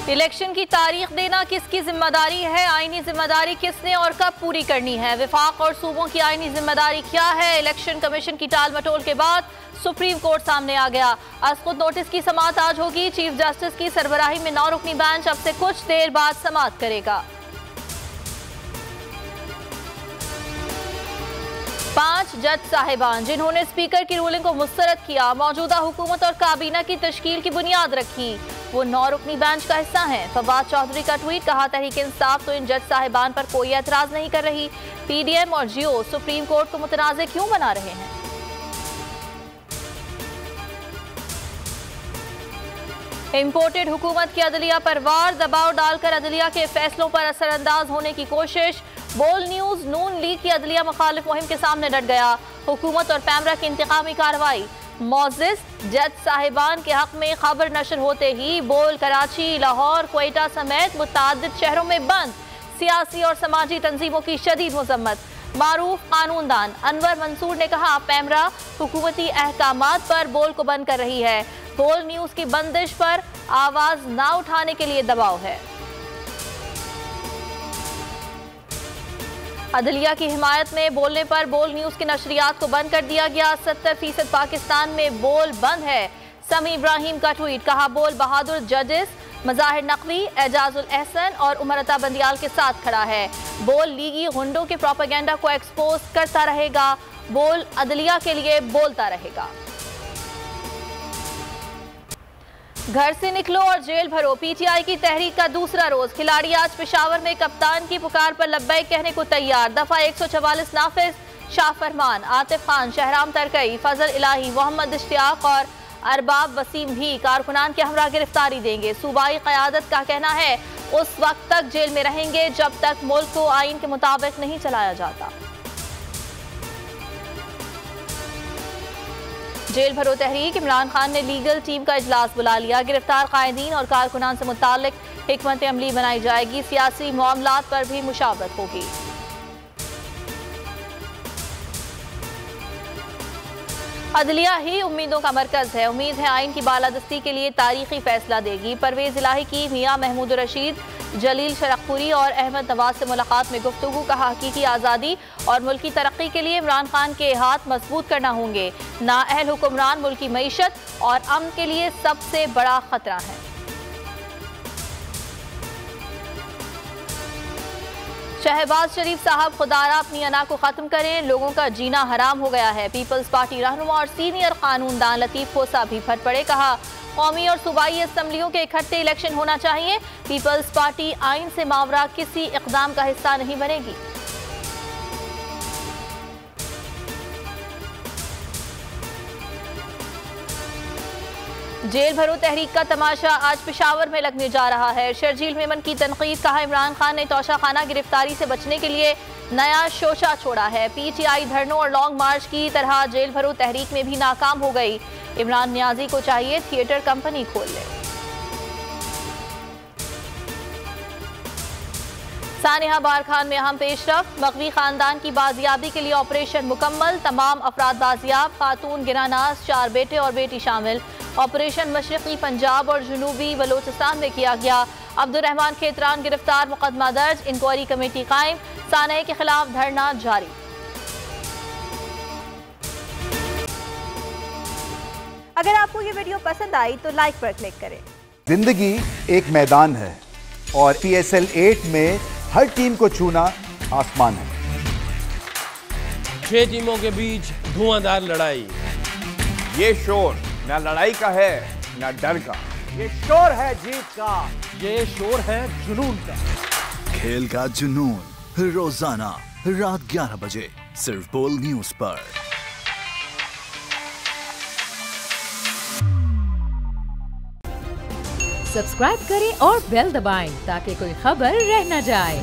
Election की तारीख देना किसकी जिम्मेदारी है? आईनी जिम्मेदारी किसने और कब पूरी करनी है? विफाक और सूबों की आईनी जिम्मेदारी क्या है? इलेक्शन कमीशन की टाल मटोल के बाद सुप्रीम कोर्ट सामने आ गया। आज खुद नोटिस की समाअत आज होगी। चीफ जस्टिस की सरबराही में 9 रुकनी बेंच अब से कुछ देर बाद समाअत करेगा। 5 जज साहिबान जिन्होंने स्पीकर की रूलिंग को मुस्तरद किया, मौजूदा हुकूमत और काबीना की तश्कील की बुनियाद रखी, वो 9 रुकनी बेंच का हिस्सा हैं। फवाद चौधरी का ट्वीट, कहा तहरीक इंसाफ तो इन जज साहिबान पर कोई एतराज नहीं कर रही। पीडीएम और जियो सुप्रीम कोर्ट को मुतनाज़े क्यों बना रहे हैं? इम्पोर्टेड हुकूमत की अदलिया पर वार, दबाव डालकर अदलिया के फैसलों पर असरअंदाज होने की कोशिश। बोल न्यूज नून लीग की अदलिया मुखालिफ मुहिम के सामने डट गया। हुकूमत और पैमरा की इंतकामी कार्रवाई। मौजिज जज साहिबान के हक में खबर नशर होते ही बोल कराची, लाहौर, क्वेटा समेत मुतअद्दिद शहरों में बंद। सियासी और समाजी तंजीमों की शदीद मजम्मत। मारूफ कानूनदान अनवर मंसूर ने कहा, पैमरा हुकूमती अहकामात पर बोल को बंद कर रही है। बोल न्यूज की बंदिश पर आवाज ना उठाने के लिए दबाव है। अदलिया की हिमायत में बोलने पर बोल न्यूज की नशरियात को बंद कर दिया गया। 70% पाकिस्तान में बोल बंद है। समी इब्राहिम का ट्वीट, कहा बोल बहादुर जजेस मज़ाहिर नकवी, एजाजुल एहसन और उमरता बंदियाल के साथ खड़ा है। बोल लीगी गुंडों के प्रोपेगेंडा को एक्सपोज करता रहेगा। बोल अदलिया के लिए बोलता रहेगा। घर से निकलो और जेल भरो, पीटीआई की तहरीक का दूसरा रोज। खिलाड़ी आज पेशावर में कप्तान की पुकार पर लब्बैक कहने को तैयार। दफा 144 नाफिज। शाह फरमान, आतिफ खान, शहराम तरकई, फजल इलाही, मोहम्मद इश्तियाक और अरबाब वसीम भी कारकुनान के हमरा गिरफ्तारी देंगे। सूबाई क़यादत का कहना है उस वक्त तक जेल में रहेंगे जब तक मुल्क को आइन के मुताबिक नहीं चलाया जाता। जेल भरो तहरीक, इमरान खान ने लीगल टीम का इजलास बुला लिया। गिरफ्तार कायदीन और कारकुनान से मुताल्लिक हिकमत अमली बनाई जाएगी। सियासी मामलात पर भी मुशावरत होगी। अदलिया ही उम्मीदों का मरकज है। उम्मीद है आइन की बालादस्ती के लिए तारीखी फैसला देगी। परवेज इलाही की मियां महमूद रशीद, जलील शरकपुरी और अहमद नवाज से मुलाकात में गुफ्तगू, कहा हकीकी आज़ादी और मुल्की तरक्की के लिए इमरान खान के हाथ मजबूत करना होंगे। नाअहल हुक्मरान मुल्की मईशत और अमन के लिए सबसे बड़ा खतरा है। शहबाज शरीफ साहब, खुदारा अपनी अना को खत्म करें, लोगों का जीना हराम हो गया है। पीपल्स पार्टी रहनुमा और सीनियर कानूनदान लतीफ खोसा भी फट पड़े, कहा कौमी और सूबाई असम्बलियों के इकट्ठे इलेक्शन होना चाहिए। पीपल्स पार्टी आइन से मावरा किसी इक़दाम का हिस्सा नहीं बनेगी। जेल भरो तहरीक का तमाशा आज पेशावर में लगने जा रहा है। शर्जील मेमन की तनकीद, कहा इमरान खान ने तोशाखाना गिरफ्तारी से बचने के लिए नया शोशा छोड़ा है। पीटीआई धरनों और लॉन्ग मार्च की तरह जेल भरो तहरीक में भी नाकाम हो गई। इमरान नियाजी को चाहिए थिएटर कंपनी खोल ले। सानिहा बार खान में अहम पेशरफ, मगवी खानदान की बाजियाबी के लिए ऑपरेशन मुकम्मल। तमाम अफराद बाजियाब, खातून गिरानास, 4 बेटे और बेटी शामिल। ऑपरेशन मशरकी पंजाब और जनूबी बलोचिस्तान में किया गया। अब्दुर्रहमान खेतरान गिरफ्तार, मुकदमा दर्ज, इंक्वायरी कमेटी कायम। सानिया के खिलाफ धरना जारी। अगर आपको ये वीडियो पसंद आई तो लाइक पर क्लिक करें। जिंदगी एक मैदान है और PSL 8 में हर टीम को छूना आसमान है। 6 टीमों के बीच धुआंधार लड़ाई। ये शोर ना लड़ाई का है ना डर का, ये शोर है जीत का, ये शोर है जुनून का। खेल का जुनून रोजाना रात 11 बजे सिर्फ बोल न्यूज पर। सब्सक्राइब करें और बेल दबाएं ताकि कोई खबर रह न जाए।